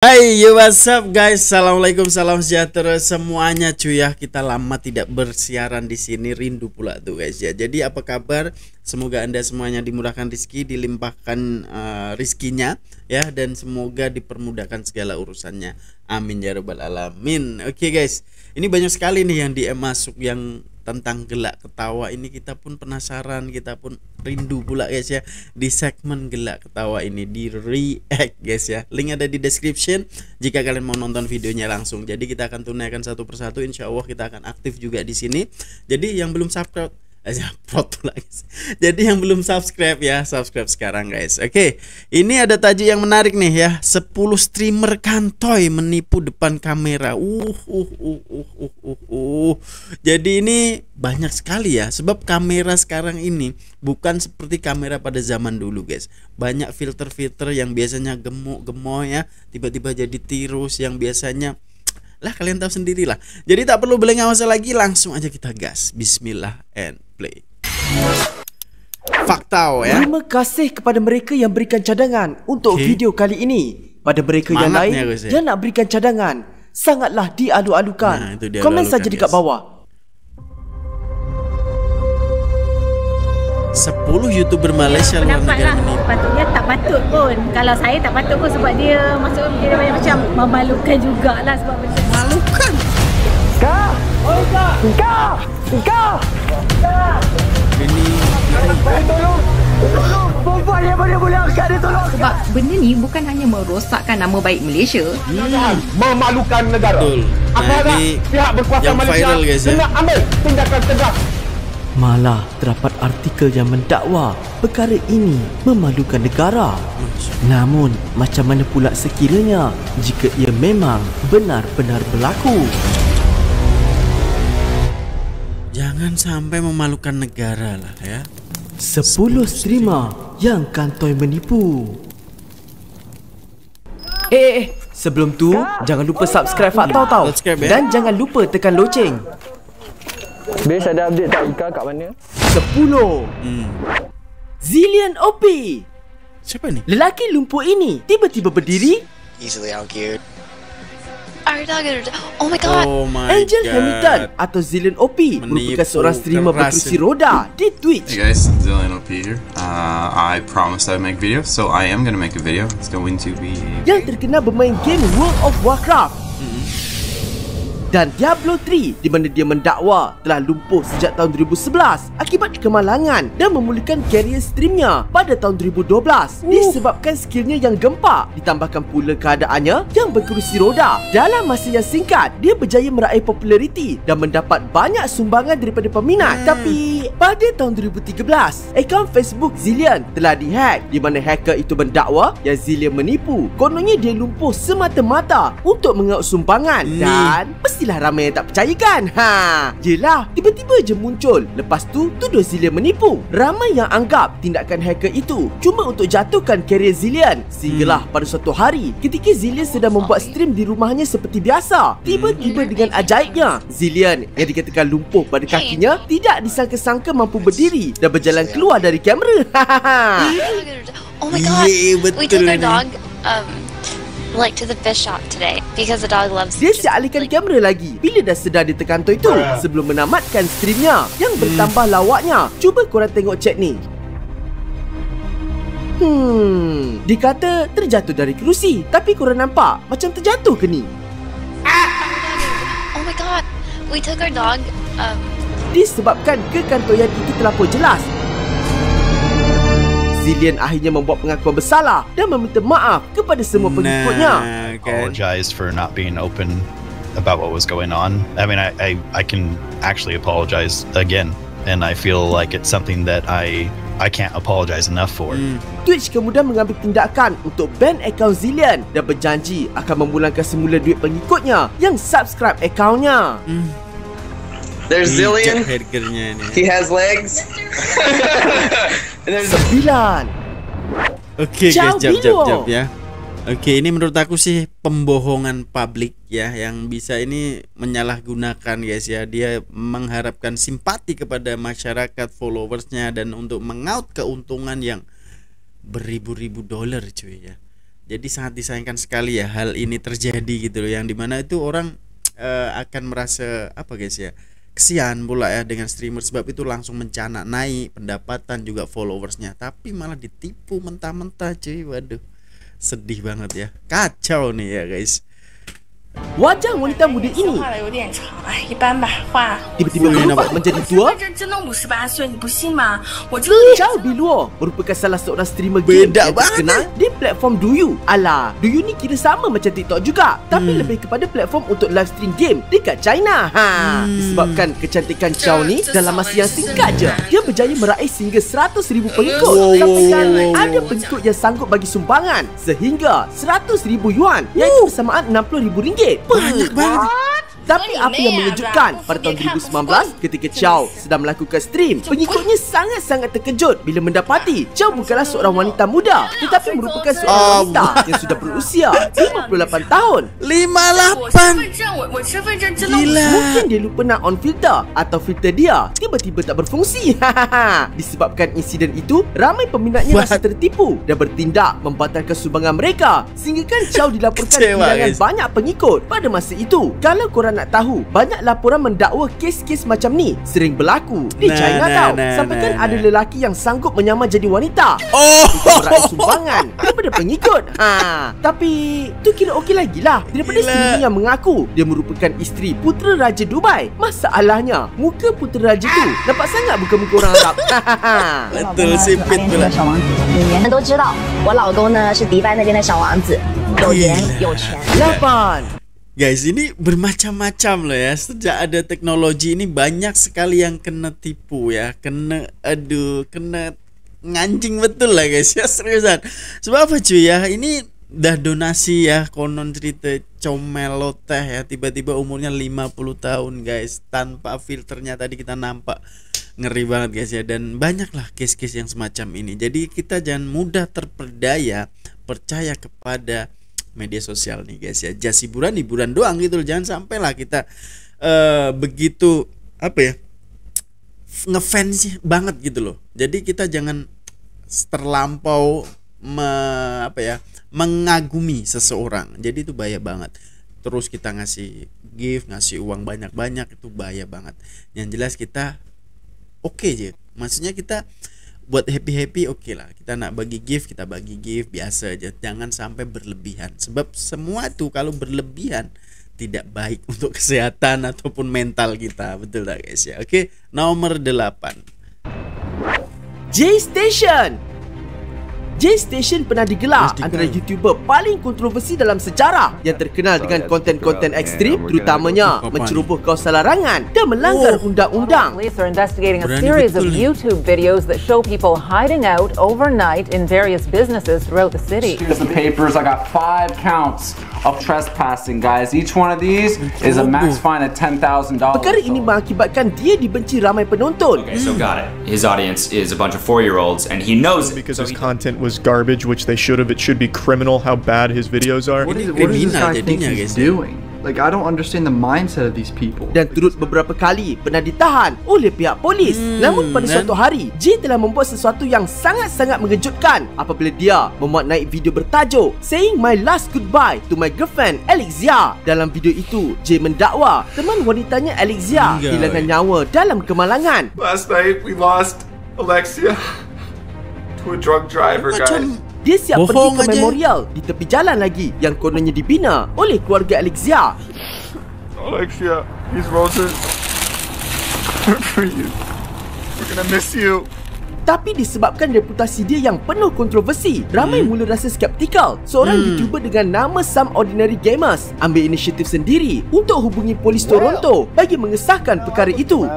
Hai, yo what's up guys? Assalamualaikum, salam sejahtera semuanya cuy ya. Kita lama tidak bersiaran di sini, rindu pula tuh guys ya. Jadi apa kabar? Semoga Anda semuanya dimurahkan rezeki, dilimpahkan rizkinya ya, dan semoga dipermudahkan segala urusannya. Amin ya rabbal alamin. Oke guys, ini banyak sekali nih yang DM masuk yang tentang gelak ketawa ini. Kita pun penasaran, kita pun rindu pula guys ya di segmen gelak ketawa ini, di react guys ya. Link ada di description jika kalian mau nonton videonya langsung. Jadi kita akan tunaikan satu persatu, insya Allah kita akan aktif juga di sini. Jadi yang belum subscribe Jadi yang belum subscribe ya, subscribe sekarang guys. Oke, ini ada tajuk yang menarik nih ya. 10 streamer kantoy menipu depan kamera. Jadi ini banyak sekali ya, sebab kamera sekarang ini bukan seperti kamera pada zaman dulu guys. Banyak filter-filter yang biasanya gemuk-gemoy ya, tiba-tiba jadi tirus yang biasanya lah, kalian tahu sendiri lah. Jadi tak perlu berlengah-lengah lagi, langsung aja kita gas. Bismillah and play. Fakta ya. Terima kasih kepada mereka yang berikan cadangan untuk video kali ini. Pada mereka yang lain yang nak berikan cadangan, sangatlah dialu-alukan. Komen saja di kat bawah. 10 YouTuber Malaysia luar negara ini. Patutnya tak patut pun. Kalau saya tak patut pun, sebab dia masuk dia macam memalukan jugalah, sebab macam malukan. Kak! Kak! Kak! Ini tolong! Perempuan yang boleh angkat dia, tolong! Sebab benda ni bukan hanya merosakkan nama baik Malaysia, memalukan negara. Betul. Apakah pihak berkuasa Malaysia kena ambil tindakan tegas? Malah terdapat artikel yang mendakwa perkara ini memalukan negara. Namun macam mana pula sekiranya jika ia memang benar-benar berlaku? Jangan sampai memalukan negara lah ya. 10 streamer yang kantoy menipu. Sebelum tu jangan lupa subscribe Fakta tau. Dan jangan lupa tekan loceng. Bes ada update tak Ika kat mana? 10 Zillion OP. Siapa ni? Lelaki lumpuh ini tiba-tiba berdiri. Easily argued. oh my god, Angel Hamilton atau Zillion OP merupakan seorang streamer berkerusi roda di Twitch. Hey guys, Zillion OP here. I promised I would make videos, so I am gonna make a video. It's going to be yang terkenal bermain game World of Warcraft dan Diablo 3, di mana dia mendakwa telah lumpuh sejak tahun 2011 akibat kemalangan dan memulihkan karier streamnya pada tahun 2012 disebabkan skillnya yang gempak, ditambahkan pula keadaannya yang berkerusi roda. Dalam masa yang singkat, dia berjaya meraih populariti dan mendapat banyak sumbangan daripada peminat. Tapi pada tahun 2013, akaun Facebook Zillion telah dihack, di mana hacker itu mendakwa yang Zillion menipu. Kononnya dia lumpuh semata-mata untuk mengaut sumbangan dan mestilah ramai yang tak percaya kan? Yelah, tiba-tiba je muncul. Lepas tu, tuduh Zillion menipu. Ramai yang anggap tindakan hacker itu cuma untuk jatuhkan karier Zillion. Sehinggalah pada suatu hari, ketika Zillion sedang membuat stream di rumahnya seperti biasa, tiba-tiba dengan ajaibnya, Zillion yang dikatakan lumpuh pada kakinya tidak disangka-sangka mampu berdiri dan berjalan keluar dari kamera. oh my god, we took our dog to the fish shop today because the dog loves dia siap alihkan kamera lagi bila dah sedar dia terkantoi tu sebelum menamatkan streamnya yang bertambah lawaknya. Cuba korang tengok chat ni. Dikata terjatuh dari kerusi, tapi korang nampak macam terjatuh ke ni? oh my god, we took our dog disebabkan kekantoyan itu terlampau jelas, Zillion akhirnya membuat pengakuan bersalah dan meminta maaf kepada semua pengikutnya. Apologize for not being open about what was going on. I mean, I can actually apologize again, and I feel like it's something that I can't apologize enough for. Twitch kemudian mengambil tindakan untuk ban akaun Zillion dan berjanji akan memulangkan semula duit pengikutnya yang subscribe akaunnya. There's Zillion. He has legs. 9. Oke guys, jap ya. Oke, ini menurut aku sih pembohongan publik ya, yang bisa ini menyalahgunakan guys ya. Dia mengharapkan simpati kepada masyarakat, followersnya, dan untuk mengaut keuntungan yang beribu-ribu dolar cuy ya. Jadi sangat disayangkan sekali ya hal ini terjadi gitu loh, yang dimana itu orang akan merasa apa guys ya, kesian pula ya dengan streamer, sebab itu langsung mencana naik pendapatan juga followersnya, tapi malah ditipu mentah-mentah cuy. Waduh, sedih banget ya, kacau nih ya guys. Wajah wanita muda ini tiba-tiba berubah menjadi tua. Chow Biluo merupakan salah seorang streamer game yang terkenal di platform Douyu. Alah, Douyu ni kira sama macam TikTok juga, tapi lebih kepada platform untuk live stream game dekat China. Disebabkan kecantikan Chow ni dalam masa yang singkat je, dia berjaya meraih sehingga 100,000 pengikut. Sampaikan ada pengikut yang sanggup bagi sumbangan sehingga 100,000 yuan, iaitu bersamaan RM60,000. Banyak banget. Tapi apa yang mengejutkan, pada tahun 2019 ketika Chow sedang melakukan stream, pengikutnya sangat-sangat terkejut bila mendapati Chow bukanlah seorang wanita muda, tetapi merupakan seorang wanita yang sudah berusia 58 tahun. 58. Gila. Mungkin dia lupa nak on filter atau filter dia tiba-tiba tak berfungsi. Disebabkan insiden itu, ramai peminatnya rasa tertipu dan bertindak membatalkan sumbangan mereka, sehingga kan Chow dilaporkan kehilangan banyak pengikut pada masa itu. Kalau korang nak tahu, banyak laporan mendakwa kes-kes macam ni sering berlaku di China tau. Sampai kan ada lelaki yang sanggup menyamar jadi wanita untuk meraih sumbangan daripada pengikut. Tapi tu kira okey lagi lah daripada isteri yang mengaku dia merupakan isteri Putera Raja Dubai. Masalahnya, muka Putera Raja tu nampak sangat muka-muka orang Arab. Betul, sipit pula. 每年都知道我老公呢是迪拜那边的小王子，有颜有权。 Guys, ini bermacam-macam loh ya. Sejak ada teknologi ini banyak sekali yang kena tipu ya, kena ngancing betul lah guys ya, seriusan. Sebab apa cuy ya, ini dah donasi ya, konon cerita comelo teh ya, tiba-tiba umurnya 50 tahun guys, tanpa filternya tadi kita nampak. Ngeri banget guys ya, dan banyaklah case-case yang semacam ini. Jadi kita jangan mudah terperdaya percaya kepada media sosial nih guys ya. Just hiburan doang gitu loh. Jangan sampailah kita begitu apa ya, ngefans banget gitu loh. Jadi kita jangan terlampau mengagumi seseorang. Jadi itu bahaya banget. Terus kita ngasih gift, ngasih uang banyak-banyak, itu bahaya banget. Yang jelas kita oke aja. Maksudnya kita buat happy oke lah. Kita nak bagi gift, kita bagi gift biasa aja. Jangan sampai berlebihan. Sebab semua itu kalau berlebihan tidak baik untuk kesehatan ataupun mental kita. Betul tak guys ya? Oke, nomor 8. J-Station. J-Station pernah digelar antara YouTuber paling kontroversi dalam sejarah yang terkenal dengan konten-konten ekstrim, terutamanya menceroboh kawasan larangan dan melanggar undang-undang. Police are investigating a series of YouTube videos that show people hiding out overnight in various businesses throughout the city. Here's the papers. I got 5 counts of trespassing, guys. Each one of these is a max fine of $10,000. Perkara ini mengakibatkan dia dibenci ramai penonton. Okay, so got it. His audience is a bunch of 4-year-olds, and he knows it. Because his content was garbage, which they should have. It should be criminal how bad his videos are. What is this guy think he's doing? Like, I don't understand the mindset of these people. Dan turut beberapa kali pernah ditahan oleh pihak polis. Namun pada suatu hari, J telah membuat sesuatu yang sangat-sangat mengejutkan apabila dia memuat naik video bertajuk Saying My Last Goodbye to My Girlfriend Alexia. Dalam video itu, J mendakwa teman wanitanya Alexia kehilangan nyawa dalam kemalangan. Last night we lost Alexia to a drunk driver, guys. Dia siap pergi ke memorial di tepi jalan lagi yang kononnya dibina oleh keluarga Alexia. Alexia, these roses are for you. We're gonna miss you. Tapi disebabkan reputasi dia yang penuh kontroversi, ramai mula rasa skeptikal. Seorang YouTuber dengan nama Some Ordinary Gamers ambil inisiatif sendiri untuk hubungi polis Toronto bagi mengesahkan perkara itu.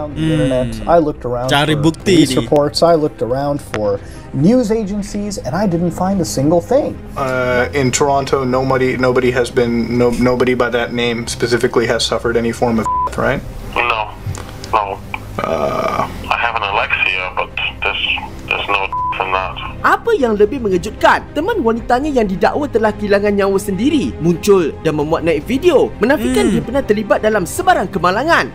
Cari bukti ni. I looked around for news agencies and I didn't find a single thing. In Toronto, nobody by that name specifically has suffered any form of right? No. I have an Alexia, but there's no in that. Apa yang lebih mengejutkan, teman wanitanya yang didakwa telah kehilangan nyawa sendiri muncul dan memuat naik video menafikan dia pernah terlibat dalam sebarang kemalangan.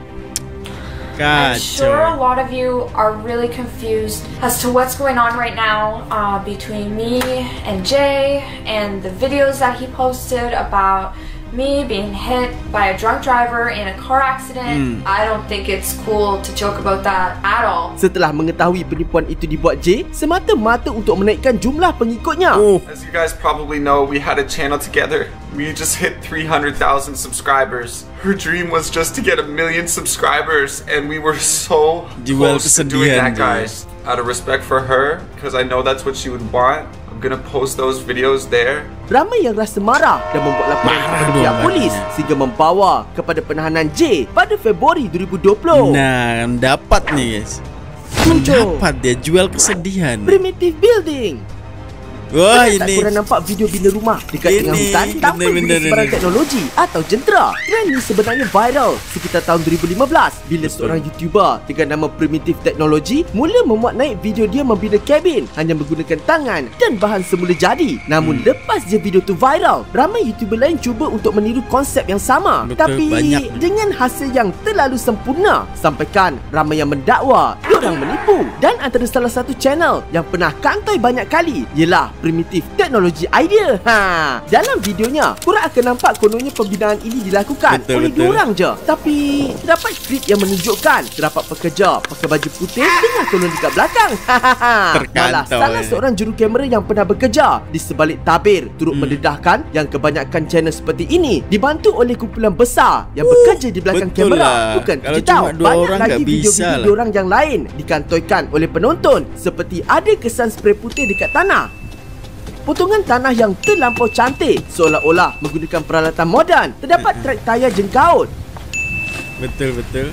I'm sure a lot of you are really confused as to what's going on right now between me and Jay and the videos that he posted about me being hit by a drunk driver in a car accident. I don't think it's cool to joke about that at all. Setelah mengetahui penipuan itu dibuat Jay semata-mata untuk menaikkan jumlah pengikutnya. As you guys probably know, we had a channel together. We just hit 300,000 subscribers. Her dream was just to get 1 million subscribers, and we were so close to doing that, guys. Out of respect for her, because I know that's what she would want, I'm gonna post those videos there. Ramai yang rasa marah dan membuat laporan kepada pihak polis sehingga membawa kepada penahanan Jay pada Februari 2020. Nah, dapat nih guys. Dapat dia jual kesedihan. Primitive building. Wah, ini tak kurang nampak video bina rumah dekat tengah hutan tanpa guna sebarang teknologi atau jentera. Trend ini sebenarnya viral sekitar tahun 2015 bila seorang YouTuber dengan nama Primitive Technology mula memuat naik video dia membina kabin hanya menggunakan tangan dan bahan semula jadi. Namun lepas je video tu viral, ramai YouTuber lain cuba untuk meniru konsep yang sama. Tapi dengan hasil yang terlalu sempurna, sampaikan ramai yang mendakwa diorang menipu. Dan antara salah satu channel yang pernah kantoi banyak kali ialah Primitive Technology Idea. Dalam videonya, korang akan nampak kononnya pembinaan ini dilakukan oleh dua orang je. Tapi terdapat klip yang menunjukkan terdapat pekerja pakai baju putih dengan konon dekat belakang. Malah salah seorang juru kamera yang pernah bekerja di sebalik tabir turut mendedahkan yang kebanyakan channel seperti ini dibantu oleh kumpulan besar yang bekerja di belakang kamera. Bukan kita tahu, banyak lagi video-video diorang yang lain dikantoikan oleh penonton seperti ada kesan spray putih dekat tanah, potongan tanah yang terlampau cantik seolah-olah menggunakan peralatan moden, terdapat trek tayar jengkaut. Betul.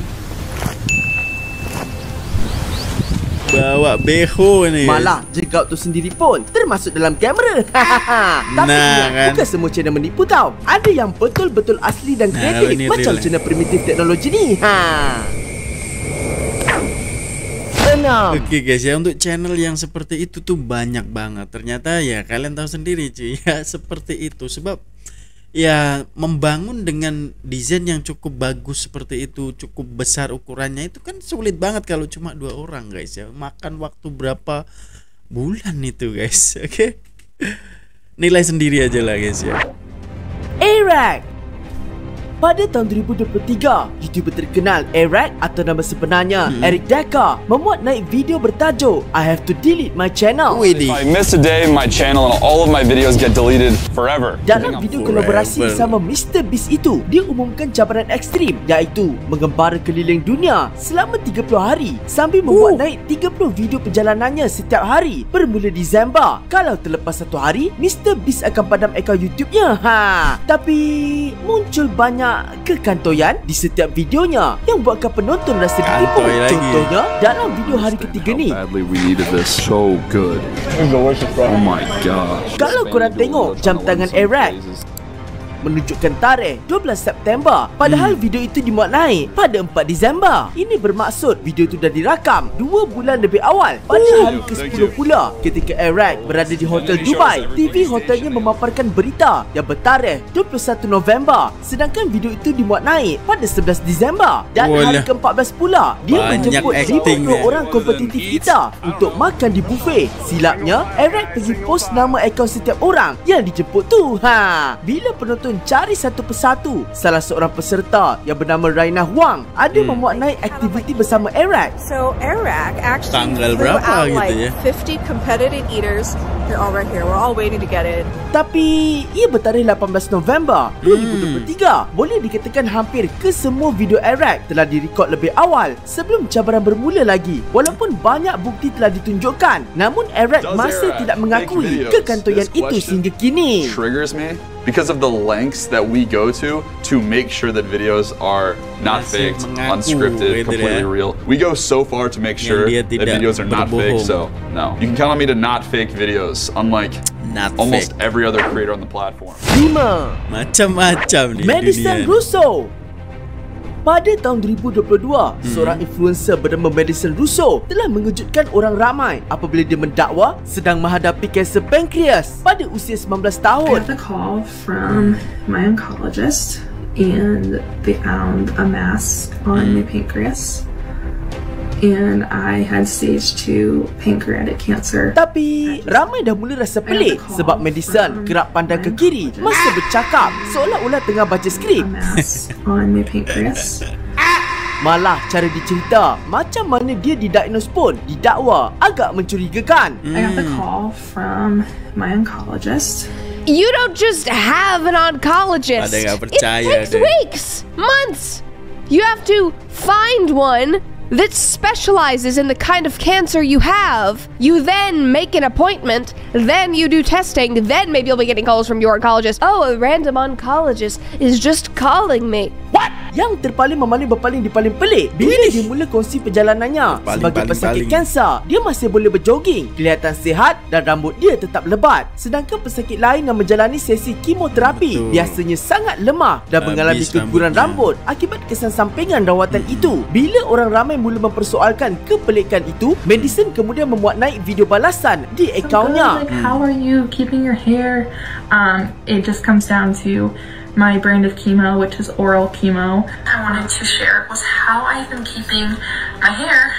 Bawa beho ni. Malah jengkaut tu sendiri pun termasuk dalam kamera. Tapi bukan semua channel menipu tau. Ada yang betul-betul asli dan kreatif macam channel Primitive Technology ni. Oke guys ya, untuk channel yang seperti itu tuh banyak banget. Ternyata ya kalian tahu sendiri cuy ya, seperti itu. Sebab ya membangun dengan desain yang cukup bagus seperti itu, cukup besar ukurannya, itu kan sulit banget kalau cuma 2 orang guys ya. Makan waktu berapa bulan itu guys. Oke. Nilai sendiri aja lah guys ya. Eric. Pada tahun 2023, YouTuber terkenal Eric atau nama sebenarnya Eric Decker memuat naik video bertajuk I have to delete my channel. If I miss a day, my channel and all of my videos get deleted forever. Dalam video kolaborasi bersama Mr. Beast itu, dia umumkan cabaran ekstrim iaitu mengembara keliling dunia selama 30 hari sambil membuat naik 30 video perjalanannya setiap hari bermula Disember. Kalau terlepas 1 hari, Mr. Beast akan padam akaun YouTube-nya. Tapi muncul banyak kekantoyan di setiap videonya yang buatkan penonton rasa ditipu. Contohnya dalam video hari ketiga ni. Kalau korang tengok jam tangan Eric menunjukkan tarikh 12 September padahal video itu dimuat naik pada 4 Disember. Ini bermaksud video itu dah dirakam 2 bulan lebih awal. Pada hari ke-10 pula ketika Eric berada di Hotel Dubai, TV hotelnya memaparkan berita yang bertarikh 21 November sedangkan video itu dimuat naik pada 11 Disember. Dan hari ke-14 pula dia menjemput 50 orang kompetitif kita untuk makan di buffet. Silapnya Eric pergi post nama akaun setiap orang yang dijemput tu. Bila penonton cari satu persatu, salah seorang peserta yang bernama Raina Huang ada memuat naik aktiviti bersama Eric. So Eric actually flew out like 50 competitive eaters. They're all right here. We're all waiting to get in. Tapi ia bertarikh 18 November 2023. Boleh dikatakan hampir kesemua video Eric telah direkod lebih awal sebelum cabaran bermula lagi. Walaupun banyak bukti telah ditunjukkan, namun Eric masih tidak mengakui kekantoyan itu sehingga kini. Triggers me because of the lengths that we go to make sure that videos are not faked, unscripted, completely real. We go so far to make sure that videos are not fake, so no. You can count on me to not fake videos, unlike almost every other creator on the platform. 5. Macam-macam nih Madison Russo. Pada tahun 2022, seorang influencer bernama Madison Russo telah mengejutkan orang ramai apabila dia mendakwa sedang menghadapi kanser pankreas pada usia 19 tahun. I got a call from my oncologist and they found a mass on my pancreas. and I had stage 2 pancreatic cancer. Tapi ramai dah mula rasa pelik sebab Madison kerap pandang ke kiri masa bercakap seolah-olah tengah baca skrip. On my pancreas. Malah cara dicerita macam mana dia didiagnose pun didakwa agak mencurigakan. I got the call from my oncologist. You don't just have an oncologist. It takes weeks, months. You have to find one that specializes in the kind of cancer you have. You then make an appointment, then you do testing, then maybe you'll be getting calls from your oncologist. Oh, a random oncologist is just calling me. What? Yang terpaling memaling berpaling di paling pelik bila dia mula kongsi perjalanannya. Sebagai pesakit kanser, dia masih boleh berjoging, kelihatan sihat dan rambut dia tetap lebat. Sedangkan pesakit lain yang menjalani sesi kemoterapi biasanya sangat lemah dan mengalami keguguran rambut akibat kesan sampingan rawatan itu. Bila orang ramai mula mempersoalkan kepelikan itu, Madison kemudian memuat naik video balasan di akaunnya. Like, how are you keeping your hair? It just comes down to my brand of chemo, which is oral chemo. I wanted to share was how I've been keeping my hair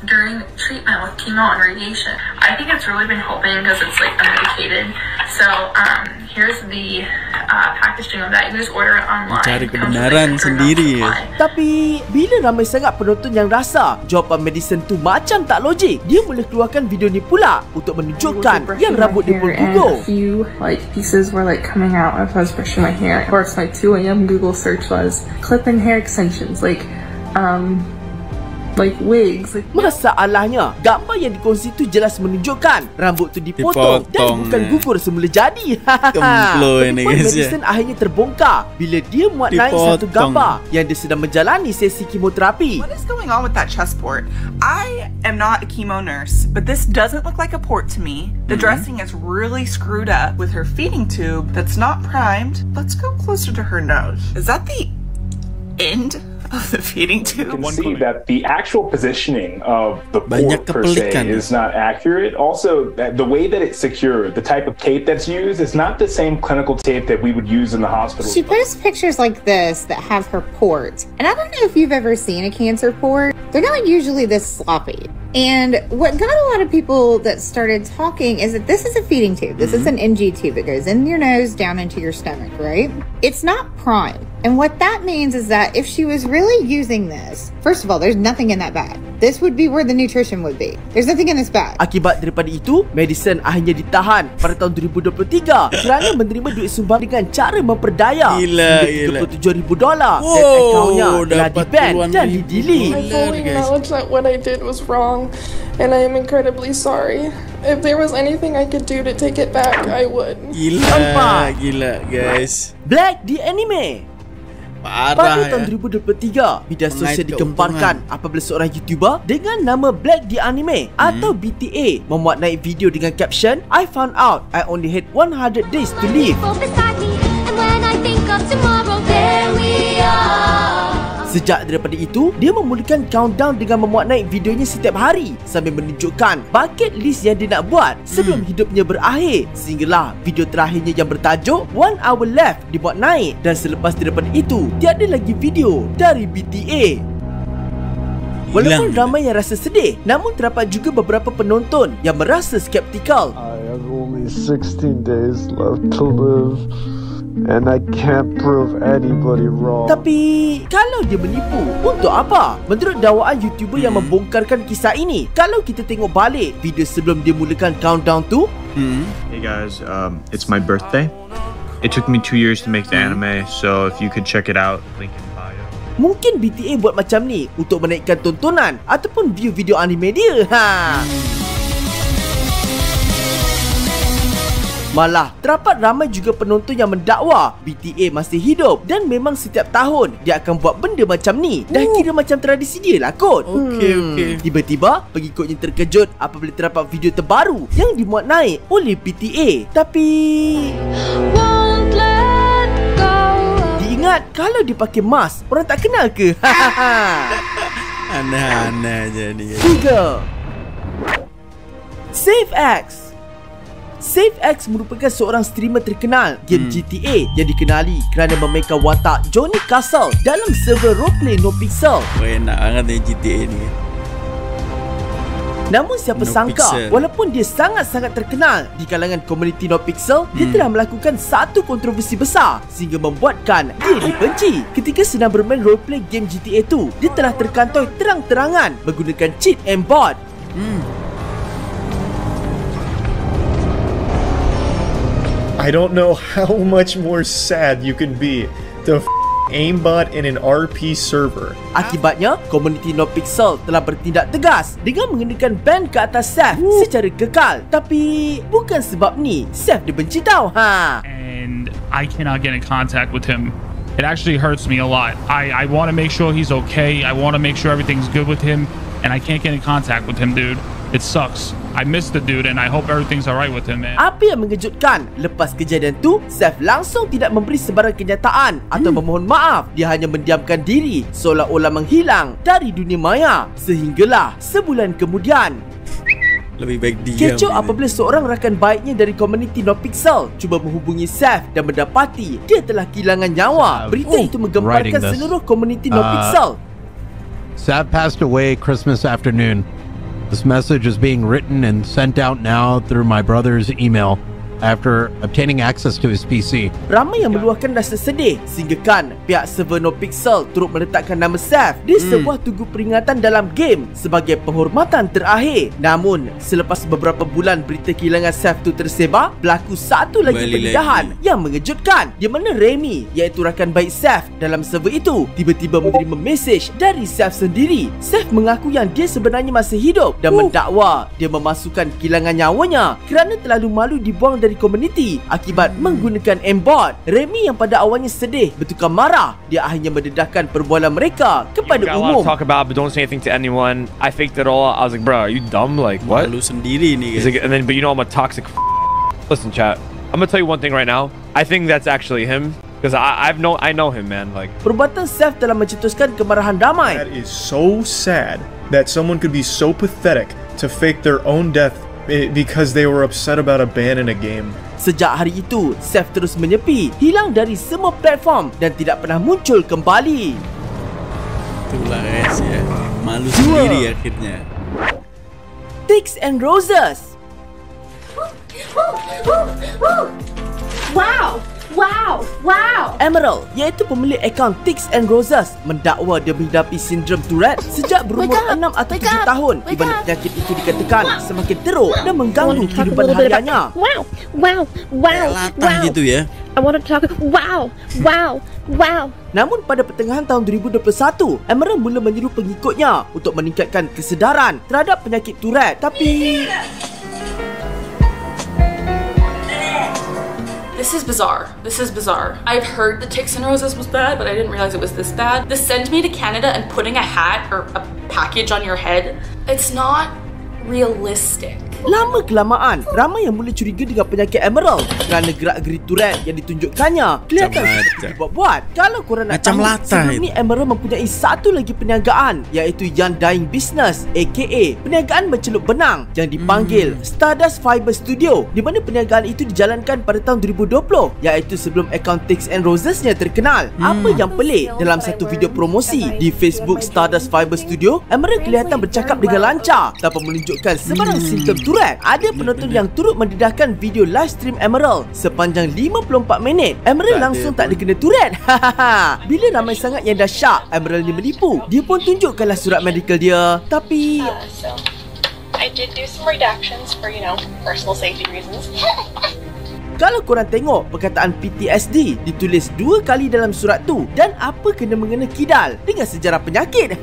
during treatment with chemo and radiation. I think it's really been helping because it's like unmedicated. So here's the packaging of that. You just order it online. Cari kebenaran sendiri. Tapi bila ramai sangat penonton yang rasa jawapan Madison tu macam tak logik, dia mula keluarkan video ni pula untuk menunjukkan yang rambut dia pun gugur. A few like pieces were like coming out as I was brushing my hair. Of course, my 2 a.m. Google search was clip-in hair extensions, like wigs. Masalahnya, gambar yang dikongsi tu jelas menunjukkan rambut tu dipotong dan bukan gugur semula jadi. Madison akhirnya terbongkar bila dia muat naik satu gambar yang dia sedang menjalani sesi kemoterapi. What is going on with that chest port? I am not a chemo nurse, but this doesn't look like a port to me. The dressing is really screwed up with her feeding tube that's not primed. Let's go closer to her nose. Is that the end of the feeding tube? You can see that the actual positioning of the port per se is not accurate. Also, the way that it's secured, the type of tape that's used is not the same clinical tape that we would use in the hospital. She posts pictures like this that have her port. And I don't know if you've ever seen a cancer port. They're not usually this sloppy. And what got a lot of people that started talking is that this is a feeding tube. This is an NG tube that goes in your nose, down into your stomach, right? It's not primed. And what that means is that if she was really using this, first of all, there's nothing in that bag. This would be where the nutrition would be. There's nothing in this bag. Akibat daripada itu, Madison akhirnya ditahan pada tahun 2023 kerana menerima duit sumbang dengan cara memperdaya hingga $37,000 dan akaunnya telah di-ban dan di-delete. I fully acknowledge that what I did was wrong and I am incredibly sorry. If there was anything I could do to take it back, I would. Gila guys. Black di anime. Pada tahun 2023, media sosial digemparkan apabila seorang YouTuber dengan nama Black the Anime atau BTA memuat naik video dengan caption, I found out I only had 100 days to live. Sejak daripada itu, dia memulakan countdown dengan memuat naik videonya setiap hari sambil menunjukkan bucket list yang dia nak buat sebelum hidupnya berakhir. Sehinggalah video terakhirnya yang bertajuk 1 Hour Left dibuat naik dan selepas daripada itu, tiada lagi video dari BTA. Walaupun ramai yang rasa sedih, namun terdapat juga beberapa penonton yang merasa skeptikal. I have only 16 days left to live. And I can't prove anybody wrong. Tapi kalau dia menipu, untuk apa? Menurut dakwaan YouTuber yang membongkarkan kisah ini, kalau kita tengok balik video sebelum dia mulakan countdown tu. Hey guys, it's my birthday. It took me 2 years to make the anime, so if you could check it out, link in bio. Mungkin BTA buat macam ni untuk menaikkan tontonan ataupun view video anime dia. Malah, terdapat ramai juga penonton yang mendakwa BTA masih hidup dan memang setiap tahun dia akan buat benda macam ni. Dah kira macam tradisi dia lah kot. Tiba-tiba, pengikutnya terkejut apabila terdapat video terbaru yang dimuat naik oleh BTA. Tapi diingat, kalau dia pakai mask, orang tak kenal ke? Aneh-aneh jadi. 3. SafeX. SafeX merupakan seorang streamer terkenal game GTA yang dikenali kerana memainkan watak Johnny Castle dalam server roleplay NoPixel. Enak banget ni GTA ni. Namun siapa sangka, walaupun dia sangat-sangat terkenal di kalangan komuniti NoPixel, dia telah melakukan satu kontroversi besar sehingga membuatkan dia dibenci. Ketika sedang bermain roleplay game GTA 2, dia telah terkantoi terang-terangan menggunakan cheat and bot. I don't know how much more sad you can be to aimbot in an RP server. Akibatnya, komuniti NoPixel telah bertindak tegas dengan mengenakan ban ke atas Seth secara kekal. Tapi bukan sebab ni Seth dibenci tau. And I cannot get in contact with him. It actually hurts me a lot. I want to make sure he's okay. I want to make sure everything's good with him, and I can't get in contact with him, dude. It sucks. I miss the dude and I hope everything's alright with him, man. Apa yang mengejutkan, lepas kejadian tu, Seth langsung tidak memberi sebarang kenyataan atau memohon maaf. Dia hanya mendiamkan diri seolah-olah menghilang dari dunia maya. Sehinggalah sebulan kemudian, lebih baik diam. Kecoh apabila seorang rakan baiknya dari komuniti NoPixel cuba menghubungi Seth dan mendapati dia telah kehilangan nyawa. Berita itu menggemparkan seluruh komuniti NoPixel. Seth passed away Christmas afternoon. This message is being written and sent out now through my brother's email after obtaining access to his PC. Ramai yang meluahkan rasa sedih sehinggakan pihak server NoPixel turut meletakkan nama Seth di sebuah tugu peringatan dalam game sebagai penghormatan terakhir. Namun, selepas beberapa bulan berita kehilangan Seth tu tersebar, berlaku satu lagi pendedahan yang mengejutkan, di mana Remy, iaitu rakan baik Seth dalam server itu, tiba-tiba menerima mesej dari Seth sendiri. Seth mengaku yang dia sebenarnya masih hidup dan mendakwa dia memasukkan kehilangan nyawanya kerana terlalu malu dibuang dari komuniti akibat menggunakan aimbot. Remy yang pada awalnya sedih bertukar marah. Dia akhirnya mendedahkan perbualan mereka kepada umum. Talk about, but don't say anything to anyone. I faked it all. I was like, bro, are you dumb? Like, what? Lu sendiri nih, guys. Like, and then, but you know I'm a toxic. Listen, chat. I'm gonna tell you one thing right now. I think that's actually him. Because I know him, man. Like, perbuatan Seth telah mencetuskan kemarahan damai. That is so sad that someone could be so pathetic to fake their own death because they were upset about a ban in a game. Sejak hari itu, Seth terus menyepi, hilang dari semua platform dan tidak pernah muncul kembali. Itulah guys ya, malu sendiri akhirnya. Tix and Roses. Wow! Wow! Wow! Emerald, iaitu pemilik akaun Tix and Roses, mendakwa dia menghidapi sindrom Tourette sejak berumur 6 atau 7 tahun, di mana penyakit itu dikatakan semakin teruk dan mengganggu kehidupan hariannya. Wow! Wow! Wow! Latah gitu ya. I want to talk. Wow! Wow! Wow! Namun pada pertengahan tahun 2021, Emerald mula menyeru pengikutnya untuk meningkatkan kesedaran terhadap penyakit Tourette. Tapi This is bizarre. This is bizarre. I've heard the Tix and Roses was bad, but I didn't realize it was this bad. The send me to Canada and putting a hat or a package on your head, it's not realistic. Lama kelamaan, ramai yang mula curiga dengan penyakit Emerald kerana gerak-geri Tourette yang ditunjukkannya kelihatan seperti dibuat-buat. Kalau korang nak tahu, sebelum ni Emerald mempunyai satu lagi perniagaan, iaitu Young Dying Business, aka perniagaan bercelup benang yang dipanggil Stardust Fiber Studio, di mana perniagaan itu dijalankan pada tahun 2020, iaitu sebelum akaun Tix and Roses-nya terkenal. Apa yang pelik, dalam satu video promosi di Facebook Stardust Fiber Studio, Emerald kelihatan bercakap dengan lancar tanpa menunjukkan sebarang simptom Tourette. Ada penonton yang turut mendedahkan video live stream Emerald sepanjang 54 minit. Emerald langsung tak dikena Tourette. Bila ramai sangat yang dah syak Emerald ni menipu, dia pun tunjukkanlah surat medical dia. Tapi I did do some redactions for, personal safety reasons. kalau korang tengok perkataan PTSD ditulis 2 kali dalam surat tu, dan apa kena mengena kidal dengan sejarah penyakit?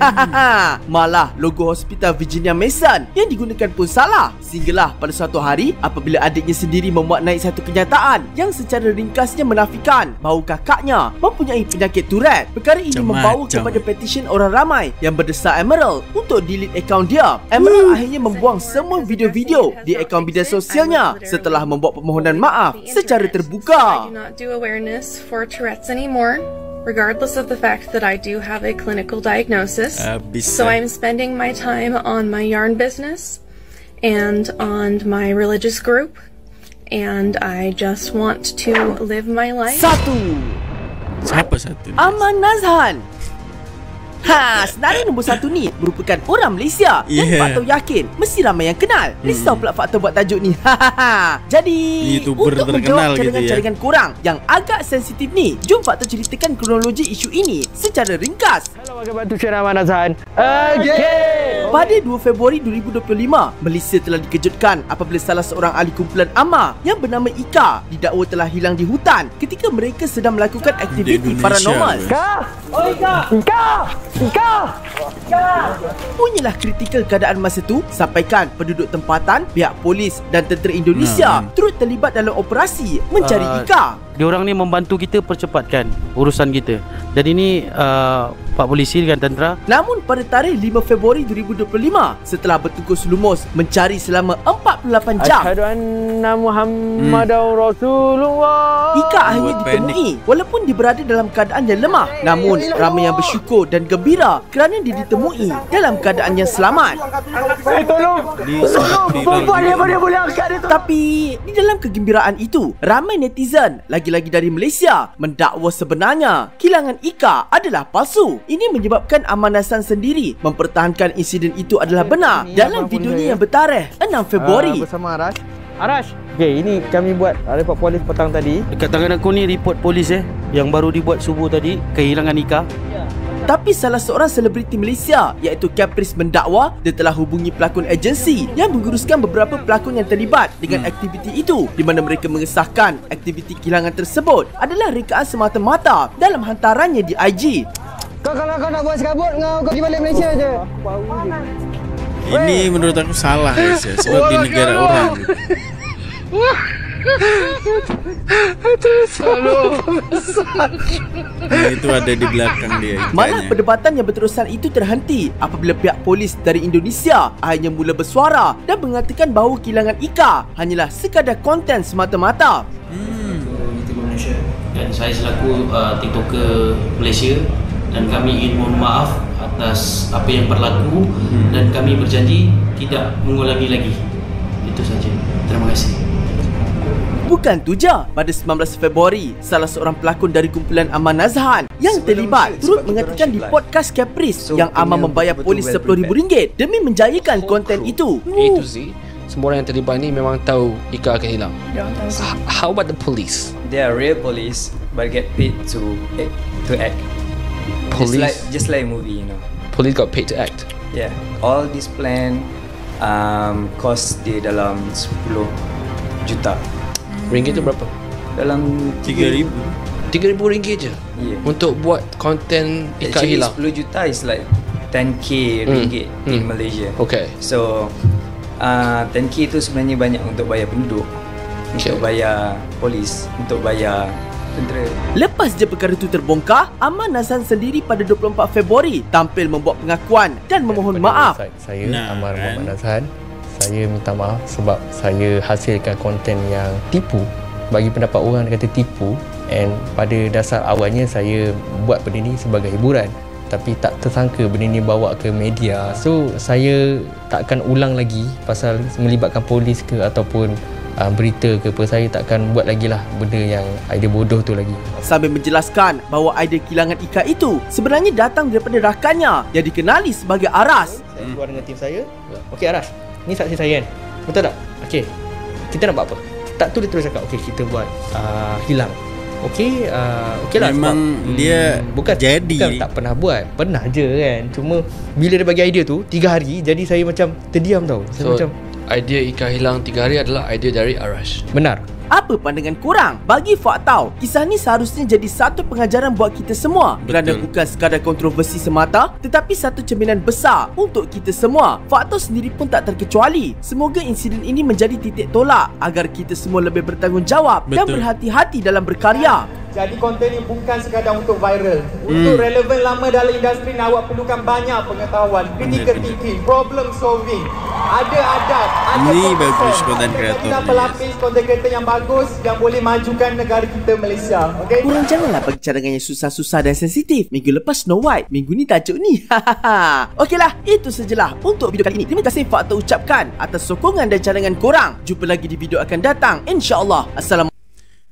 Malah logo Hospital Virginia Mason yang digunakan pun salah. Sehinggalah pada suatu hari, apabila adiknya sendiri memuat naik satu kenyataan yang secara ringkasnya menafikan bahawa kakaknya mempunyai penyakit Tourette. Perkara ini membawa kepada petisyen orang ramai yang berdesak Emerald untuk delete akaun dia. Emerald akhirnya membuang semua video-video di akaun media sosialnya setelah membuat permohonan maaf secara terbuka. I do not do awareness for Tourette's anymore, regardless of the fact that I do have a clinical diagnosis. So I'm spending my time on my yarn business and on my religious group, and I just want to live my life. Siapa satu? Aman Nazhan. Senarai nombor 1 ni merupakan orang Malaysia. Dan Faktor yakin mesti ramai yang kenal. Risau pula Faktor buat tajuk ni. Jadi untuk menjawab cadangan-cadangan korang yang agak sensitif ni, jom Faktor ceritakan kronologi isu ini secara ringkas. Hello, welcome back to channel Aman Azhan. Pada 2 Februari 2025, Malaysia telah dikejutkan apabila salah seorang ahli kumpulan AMA yang bernama Ika didakwa telah hilang di hutan ketika mereka sedang melakukan aktiviti paranormal. Ika! Punyalah kritikal keadaan masa tu sampaikan penduduk tempatan, pihak polis dan tentera Indonesia turut terlibat dalam operasi mencari Ika. Diorang ni membantu kita percepatkan urusan kita. Dan ini Pak Polisi dengan tentera. Namun pada tarikh 5 Februari 2025, setelah bertungkus lumus mencari selama 48 jam, Asyhadu anna Muhammadar Rasulullah, Ika akhirnya ditemui. Walaupun dia berada dalam keadaan yang lemah, namun ramai yang bersyukur dan gembira kerana dia ditemui dalam keadaan yang selamat. Tolong! Perempuan dia boleh angkat dia. Tapi di dalam kegembiraan itu, ramai netizen lagi-lagi dari Malaysia mendakwa sebenarnya kilangan Ika adalah palsu. Ini menyebabkan Aman Azhan sendiri mempertahankan insiden itu adalah benar dalam videonya yang bertarikh 6 Februari. Bersama Arash. Okay, ini kami buat report polis petang tadi. Dekat tangan aku ni report polis yang baru dibuat subuh tadi, kehilangan Ika. Tapi salah seorang selebriti Malaysia iaitu Caprice mendakwa dia telah hubungi pelakon agensi yang menguruskan beberapa pelakon yang terlibat dengan aktiviti itu, di mana mereka mengesahkan aktiviti kehilangan tersebut adalah rekaan semata-mata dalam hantarannya di IG. Kalau kau nak buat sekabut, kau pergi balik Malaysia je. Ini menurut aku salah guys ya, sebab di negara orang. Itu ada di belakang dia. Malah perdebatan yang berterusan itu terhenti apabila pihak polis dari Indonesia akhirnya mula bersuara dan mengatakan bahawa kehilangan Ika hanyalah sekadar konten semata-mata. Dan saya selaku TikToker Malaysia, dan kami ingin mohon maaf atas apa yang berlaku dan kami berjanji tidak mengulangi lagi. Itu saja. Terima kasih. Bukan tu je, pada 19 Februari, salah seorang pelakon dari kumpulan Aman Azhan yang terlibat turut mengatakan di podcast Caprice yang Aman membayar polis RM10,000 demi menjayakan konten itu. A to Z, semua orang yang terlibat ni memang tahu Ika akan hilang. How about the police? They are real police but get paid to act. Police? Just like a movie, you know. Police got paid to act? Yeah, all this plan cost dia dalam 10 juta. Ringgit tu berapa? Dalam 3,000 ringgit je? Yeah. Untuk buat konten Ika actually, hilang? 10 juta is like 10k ringgit in Malaysia. Okay. So 10k tu sebenarnya banyak untuk bayar penduduk, untuk bayar polis, untuk bayar tentera. Lepas je perkara itu terbongkar, Aman Azhan sendiri pada 24 Februari tampil membuat pengakuan dan memohon maaf. Saya Amar Muhammad Azhan. Saya minta maaf sebab saya hasilkan konten yang tipu. Bagi pendapat orang kata tipu, and pada dasar awalnya saya buat benda ni sebagai hiburan, tapi tak tersangka benda ni bawa ke media. So saya tak akan ulang lagi pasal melibatkan polis ke ataupun berita ke apa. Saya tak akan buat lagi lah benda yang idea bodoh tu lagi. Sambil menjelaskan bahawa idea kehilangan Ika itu sebenarnya datang daripada rakannya yang dikenali sebagai Aras. Saya keluar dengan tim saya. Okey Aras, ni saksi saya kan? Betul tak? Okey, kita nak buat apa? Tak tu dia terus cakap, okey kita buat hilang. Okey, okey lah. Memang dia bukan tak pernah buat. Pernah je kan. Cuma bila dia bagi idea tu 3 hari, jadi saya macam terdiam tau. Saya macam idea Ika hilang 3 hari adalah idea dari Arash. Benar. Apa pandangan korang? Bagi Faktau, kisah ni seharusnya jadi satu pengajaran buat kita semua. Kerana bukan sekadar kontroversi semata, tetapi satu cerminan besar untuk kita semua. Faktau sendiri pun tak terkecuali. Semoga insiden ini menjadi titik tolak agar kita semua lebih bertanggungjawab dan berhati-hati dalam berkarya. Jadi konten ni bukan sekadar untuk viral. Untuk relevan lama dalam industri ni, awak perlukan banyak pengetahuan, critical thinking, problem solving. Ada adab, ada ini bagus konten kreator. Kita pelapis konten kreator yang bagus yang boleh majukan negara kita Malaysia. Okay? Korang janganlah bagi cadangan yang susah-susah dan sensitif. Minggu lepas Snow White, minggu ni tajuk ni. Okeylah, itu sajalah untuk video kali ini. Terima kasih Faktau ucapkan atas sokongan dan cadangan korang. Jumpa lagi di video akan datang, InsyaAllah. Assalamualaikum.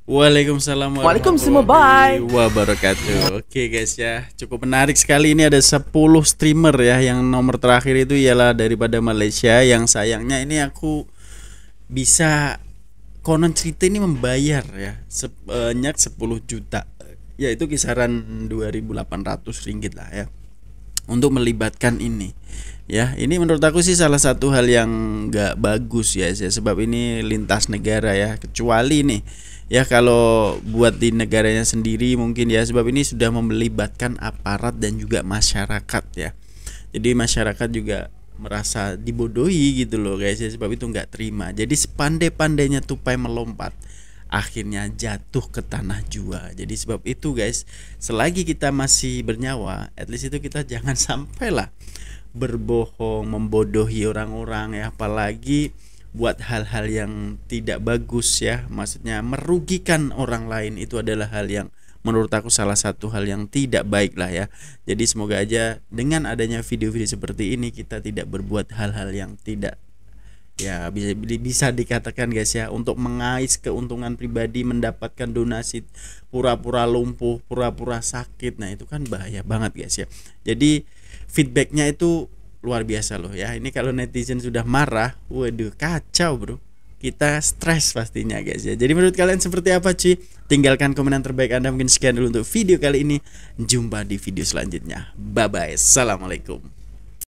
Waalaikumsalam warahmatullahi wabarakatuh. Oke guys ya, cukup menarik sekali. Ini ada 10 streamer ya. Yang nomor terakhir itu ialah daripada Malaysia. Yang sayangnya ini aku bisa konon cerita ini membayar ya sebanyak 10 juta. Yaitu kisaran 2.800 ringgit lah ya, untuk melibatkan ini. Ya, ini menurut aku sih salah satu hal yang gak bagus ya, sebab ini lintas negara ya. Kecuali nih ya kalau buat di negaranya sendiri mungkin ya, sebab ini sudah melibatkan aparat dan juga masyarakat ya. Jadi masyarakat juga merasa dibodohi gitu loh guys ya, sebab itu nggak terima. Jadi sepandai-pandainya tupai melompat, akhirnya jatuh ke tanah jua. Jadi sebab itu guys, selagi kita masih bernyawa, at least itu kita jangan sampailah berbohong, membodohi orang-orang ya, apalagi buat hal-hal yang tidak bagus ya, maksudnya merugikan orang lain. Itu adalah hal yang menurut aku salah satu hal yang tidak baik lah ya. Jadi semoga aja dengan adanya video-video seperti ini kita tidak berbuat hal-hal yang tidak ya bisa dikatakan guys ya, untuk mengais keuntungan pribadi, mendapatkan donasi, pura-pura lumpuh, pura-pura sakit. Nah itu kan bahaya banget guys ya. Jadi feedbacknya itu luar biasa loh ya. Ini kalau netizen sudah marah, waduh kacau bro, kita stres pastinya guys ya. Jadi menurut kalian seperti apa cuy? Tinggalkan komentar terbaik Anda. Mungkin sekian dulu untuk video kali ini. Jumpa di video selanjutnya. Bye bye. Assalamualaikum.